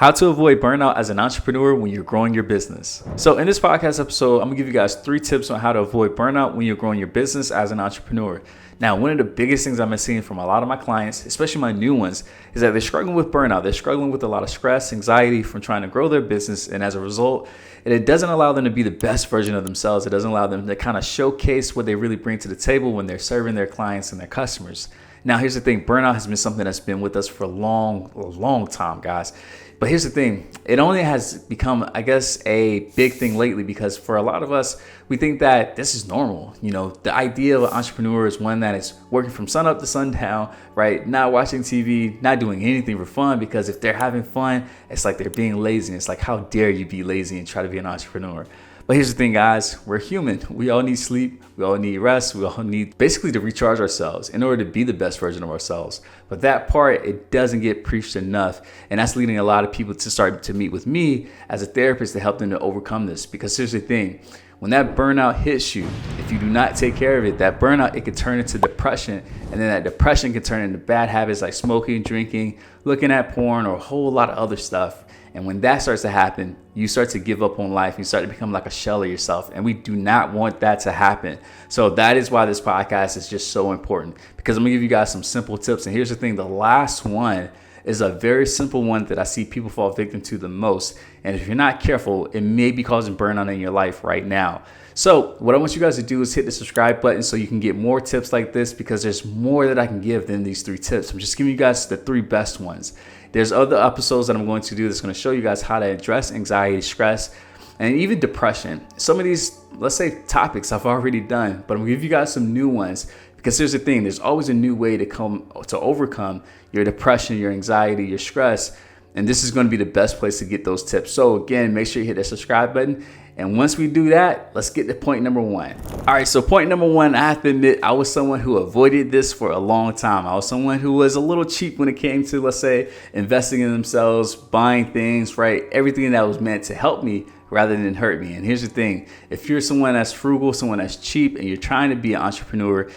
How to avoid burnout as an entrepreneur when you're growing your business. So in this podcast episode, I'm gonna give you guys 3 tips on how to avoid burnout when you're growing your business as an entrepreneur. Now, one of the biggest things I've been seeing from a lot of my clients, especially my new ones, is that they're struggling with burnout. They're struggling with a lot of stress, anxiety from trying to grow their business. And as a result, it doesn't allow them to be the best version of themselves. It doesn't allow them to kind of showcase what they really bring to the table when they're serving their clients and their customers. Now, here's the thing. Burnout has been something that's been with us for a long time, guys. But here's the thing. It only has become, I guess, a big thing lately because for a lot of us, we think that this is normal. You know, the idea of an entrepreneur is one that is working from sun up to sundown, right? Not watching TV, not doing anything for fun, because if they're having fun, it's like they're being lazy. It's like, how dare you be lazy and try to be an entrepreneur? But here's the thing, guys, we're human. We all need sleep. We all need rest. We all need basically to recharge ourselves in order to be the best version of ourselves. But that part, it doesn't get preached enough. And that's leading a lot of people to start to meet with me as a therapist to help them to overcome this. Because here's the thing, when that burnout hits you, if you do not take care of it, that burnout, it can turn into depression. And then that depression can turn into bad habits like smoking, drinking, looking at porn, or a whole lot of other stuff. And when that starts to happen, you start to give up on life. You start to become like a shell of yourself. And we do not want that to happen. So that is why this podcast is just so important, because I'm gonna give you guys some simple tips. And here's the thing, the last one is a very simple one that I see people fall victim to the most. And if you're not careful, it may be causing burnout in your life right now. So what I want you guys to do is hit the subscribe button so you can get more tips like this, because there's more that I can give than these 3 tips. I'm just giving you guys the 3 best ones. There's other episodes that I'm going to do that's going to show you guys how to address anxiety, stress, and even depression. Some of these, let's say, topics I've already done, but I'm going to give you guys some new ones, because here's the thing. There's always a new way to overcome your depression, your anxiety, your stress. And this is going to be the best place to get those tips. So again, make sure you hit that subscribe button. And once we do that, let's get to point number 1. All right, so point number 1, I have to admit, I was someone who avoided this for a long time. I was someone who was a little cheap when it came to, let's say, investing in themselves, buying things, right? Everything that was meant to help me rather than hurt me. And here's the thing. If you're someone that's frugal, someone that's cheap, and you're trying to be an entrepreneur,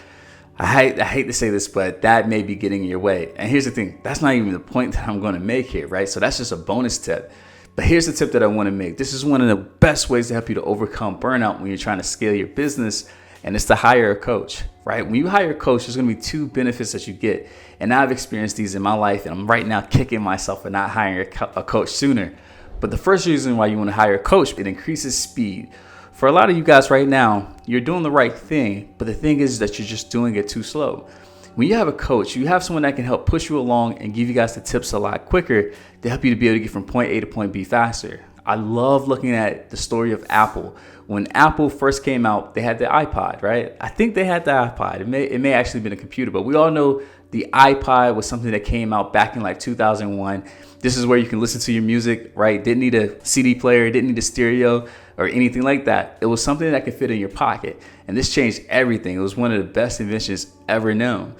I hate to say this, but that may be getting in your way. And here's the thing. That's not even the point that I'm going to make here, right? So that's just a bonus tip. But here's the tip that I want to make. This is one of the best ways to help you to overcome burnout when you're trying to scale your business, and it's to hire a coach, right? When you hire a coach, there's going to be 2 benefits that you get. And I've experienced these in my life, and I'm right now kicking myself for not hiring a coach sooner. But the first reason why you want to hire a coach, it increases speed. For a lot of you guys right now, you're doing the right thing, but the thing is that you're just doing it too slow. When you have a coach, you have someone that can help push you along and give you guys the tips a lot quicker to help you to be able to get from point A to point B faster. I love looking at the story of Apple. When Apple first came out, they had the iPod, right? I think they had the iPod. It may actually have been a computer, but we all know the iPod was something that came out back in like 2001. This is where you can listen to your music, right? Didn't need a CD player, didn't need a stereo or anything like that. It was something that could fit in your pocket. And this changed everything. It was one of the best inventions ever known.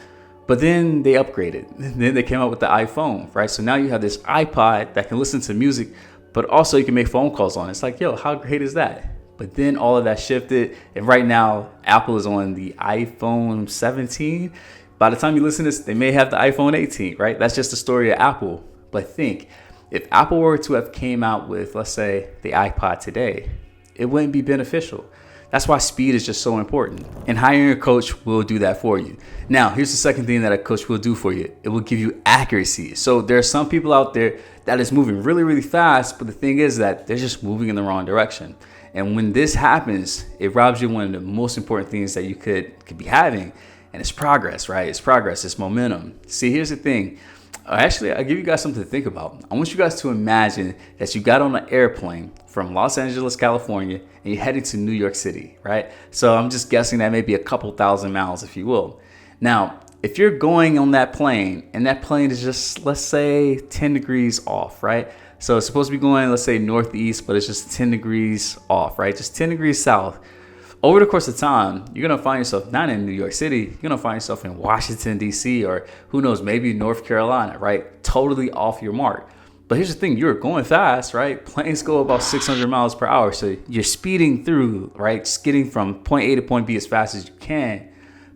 But then they upgraded. Then they came out with the iPhone, right? So now you have this iPod that can listen to music, but also you can make phone calls on it. It's like, yo, how great is that? But then all of that shifted. And right now, Apple is on the iPhone 17. By the time you listen to this, they may have the iPhone 18, right? That's just the story of Apple. But think, if Apple were to have came out with, let's say, the iPod today, it wouldn't be beneficial. That's why speed is just so important. And hiring a coach will do that for you. Now, here's the second thing that a coach will do for you. It will give you accuracy. So there are some people out there that is moving really, really fast, but the thing is that they're just moving in the wrong direction. And when this happens, it robs you of one of the most important things that you could be having, and it's progress, right? It's progress, it's momentum. See, here's the thing. Actually, I'll give you guys something to think about. I want you guys to imagine that you got on an airplane from Los Angeles, California, and you're heading to New York City, right? So I'm just guessing that may be a couple thousand miles, if you will. Now, if you're going on that plane and that plane is just, let's say, 10 degrees off, right? So it's supposed to be going, let's say, northeast, but it's just 10 degrees off, right? Just 10 degrees south. Over the course of time, you're going to find yourself not in New York City. You're going to find yourself in Washington, D.C., or who knows, maybe North Carolina, right? Totally off your mark. But here's the thing. You're going fast, right? Planes go about 600 miles per hour. So you're speeding through, right? Just getting from point A to point B as fast as you can,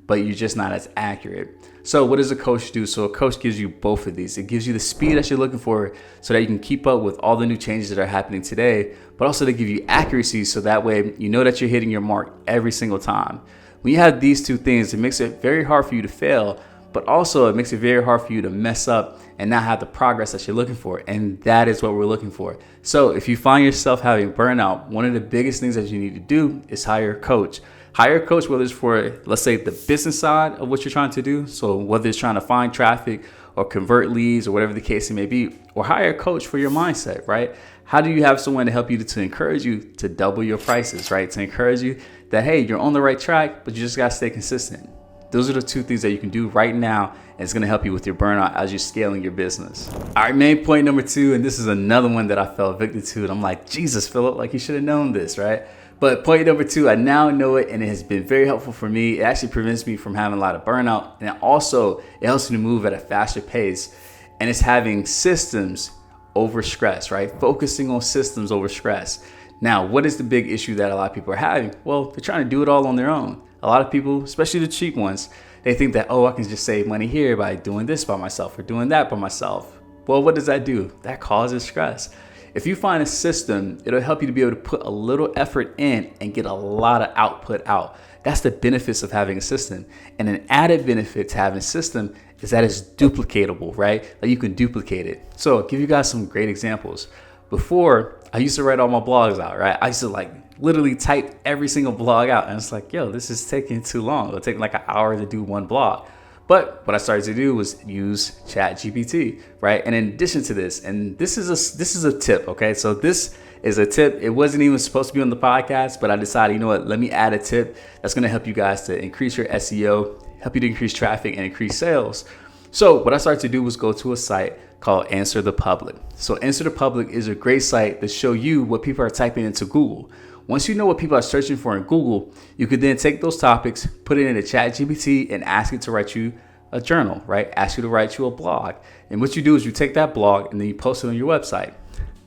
but you're just not as accurate. So what does a coach do? So a coach gives you both of these. It gives you the speed that you're looking for so that you can keep up with all the new changes that are happening today, but also they give you accuracy so that way you know that you're hitting your mark every single time. When you have these two things, it makes it very hard for you to fail, but also it makes it very hard for you to mess up and not have the progress that you're looking for. And that is what we're looking for. So if you find yourself having burnout, one of the biggest things that you need to do is hire a coach. Hire a coach, whether it's for, let's say, the business side of what you're trying to do. So whether it's trying to find traffic or convert leads or whatever the case may be, or hire a coach for your mindset, right? How do you have someone to help you to encourage you to double your prices, right? To encourage you that, hey, you're on the right track, but you just got to stay consistent. Those are the two things that you can do right now, and it's going to help you with your burnout as you're scaling your business. All right, main point number 2, and this is another one that I fell victim to, and I'm like, Jesus, Philip, like you should have known this, right? But point number 2, I now know it, and it has been very helpful for me. It actually prevents me from having a lot of burnout, and also it helps me to move at a faster pace, and it's having systems over stress, right? Focusing on systems over stress. Now, what is the big issue that a lot of people are having? Well, they're trying to do it all on their own. A lot of people, especially the cheap ones, they think that, oh, I can just save money here by doing this by myself or doing that by myself. Well, what does that do? That causes stress. If you find a system, it'll help you to be able to put a little effort in and get a lot of output out. That's the benefits of having a system. And an added benefit to having a system is that it's duplicatable, right? Like you can duplicate it. So I'll give you guys some great examples. Before, I used to write all my blogs out, right? I used to literally type every single blog out. And it's like, yo, this is taking too long. It'll take like an hour to do one blog. But what I started to do was use ChatGPT, right? And in addition to this, and this is a tip, okay? So this is a tip. It wasn't even supposed to be on the podcast, but I decided, you know what, let me add a tip that's gonna help you guys to increase your SEO, help you to increase traffic and increase sales. So what I started to do was go to a site called Answer the Public. So Answer the Public is a great site to show you what people are typing into Google. Once you know what people are searching for in Google, you could then take those topics, put it into ChatGPT and ask it to write you a journal, right? Ask you to write you a blog. And what you do is you take that blog and then you post it on your website.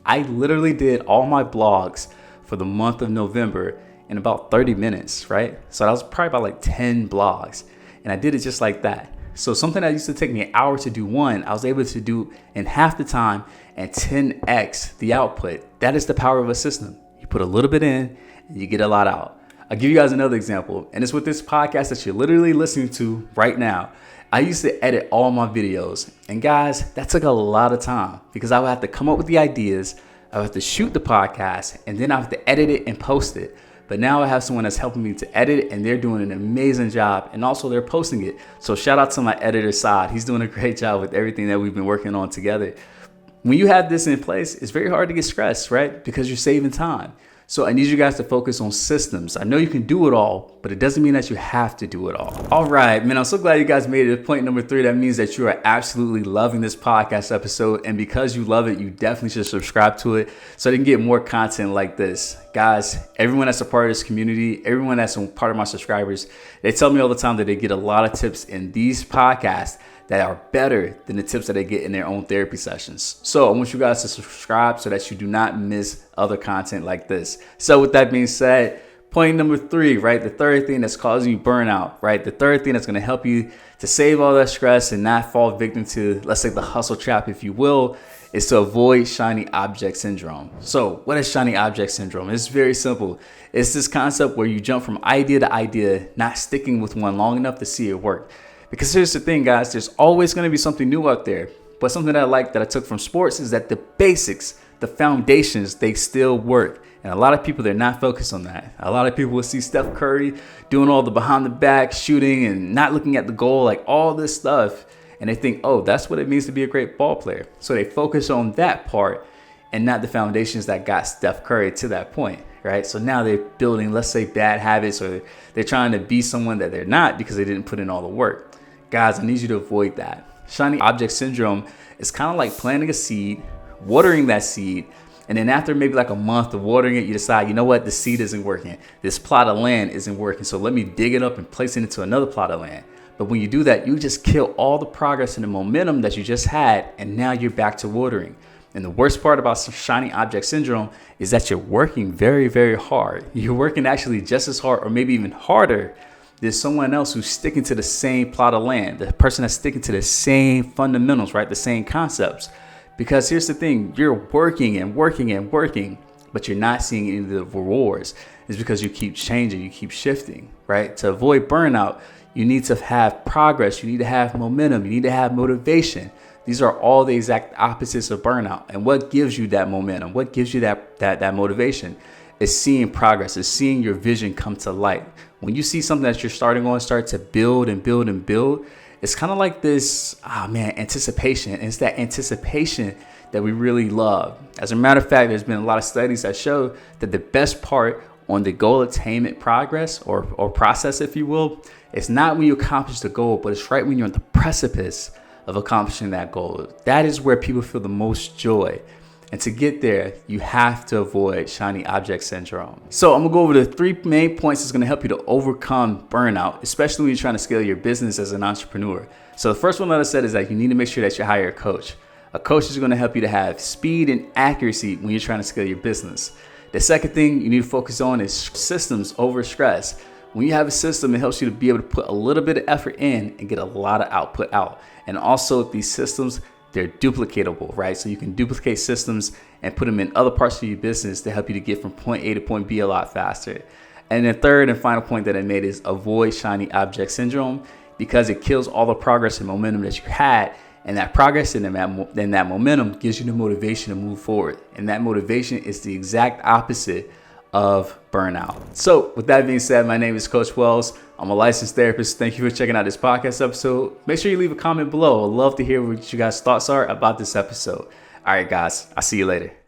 I literally did all my blogs for the month of November in about 30 minutes, right? So that was probably about like 10 blogs. And I did it just like that. So something that used to take me an hour to do one, I was able to do in half the time and 10x the output. That is the power of a system. You put a little bit in and you get a lot out. I'll give you guys another example. And it's with this podcast that you're literally listening to right now. I used to edit all my videos. And guys, that took a lot of time because I would have to come up with the ideas. I would have to shoot the podcast and then I have to edit it and post it. But now I have someone that's helping me to edit it and they're doing an amazing job. And also they're posting it. So shout out to my editor Saad. He's doing a great job with everything that we've been working on together. When you have this in place, it's very hard to get stressed, right? Because you're saving time. So I need you guys to focus on systems. I know you can do it all, but it doesn't mean that you have to do it all. All right, man, I'm so glad you guys made it to point number 3. That means that you are absolutely loving this podcast episode. And because you love it, you definitely should subscribe to it so you can get more content like this. Guys, everyone that's a part of this community, everyone that's a part of my subscribers, they tell me all the time that they get a lot of tips in these podcasts that are better than the tips that they get in their own therapy sessions. So I want you guys to subscribe so that you do not miss other content like this. So with that being said, point number 3, right? The third thing that's causing you burnout, right? The third thing that's going to help you to save all that stress and not fall victim to, let's say, the hustle trap, if you will, is to avoid shiny object syndrome. So what is shiny object syndrome? It's very simple. It's this concept where you jump from idea to idea, not sticking with one long enough to see it work. Because here's the thing, guys, there's always going to be something new out there. But something that I took from sports is that the basics, the foundations, they still work. And a lot of people, they're not focused on that. A lot of people will see Steph Curry doing all the behind the back shooting and not looking at the goal, like all this stuff. And they think, oh, that's what it means to be a great ball player. So they focus on that part and not the foundations that got Steph Curry to that point, right? So now they're building, let's say, bad habits, or they're trying to be someone that they're not because they didn't put in all the work. Guys, I need you to avoid that. Shiny object syndrome is kind of like planting a seed, watering that seed, and then after maybe like a month of watering it, you decide, you know what, the seed isn't working. This plot of land isn't working, so let me dig it up and place it into another plot of land. But when you do that, you just kill all the progress and the momentum that you just had, and now you're back to watering. And the worst part about shiny object syndrome is that you're working very, very hard. You're working actually just as hard or maybe even harder there's someone else who's sticking to the same plot of land, the person that's sticking to the same fundamentals, right? The same concepts. Because here's the thing, you're working and working and working, but you're not seeing any of the rewards. It's because you keep changing, you keep shifting, right? To avoid burnout, you need to have progress, you need to have momentum, you need to have motivation. These are all the exact opposites of burnout. And what gives you that momentum? What gives you that motivation? Is seeing progress, is seeing your vision come to light. When you see something that you're starting on start to build and build and build, it's kind of like this, anticipation. And it's that anticipation that we really love. As a matter of fact, there's been a lot of studies that show that the best part on the goal attainment progress or process, if you will, it's not when you accomplish the goal, but it's right when you're on the precipice of accomplishing that goal. That is where people feel the most joy. And to get there, you have to avoid shiny object syndrome. So I'm gonna go over the 3 main points that's gonna help you to overcome burnout, especially when you're trying to scale your business as an entrepreneur. So the first one that I said is that you need to make sure that you hire a coach. A coach is gonna help you to have speed and accuracy when you're trying to scale your business. The second thing you need to focus on is systems over stress. When you have a system, it helps you to be able to put a little bit of effort in and get a lot of output out. And also these systems, they're duplicatable, right? So you can duplicate systems and put them in other parts of your business to help you to get from point A to point B a lot faster. And the third and final point that I made is avoid shiny object syndrome, because it kills all the progress and momentum that you had. And that progress and that momentum gives you the motivation to move forward. And that motivation is the exact opposite of burnout. So with that being said, my name is Coach Wells. I'm a licensed therapist. Thank you for checking out this podcast episode. Make sure you leave a comment below. I'd love to hear what you guys' thoughts are about this episode. All right, guys, I'll see you later.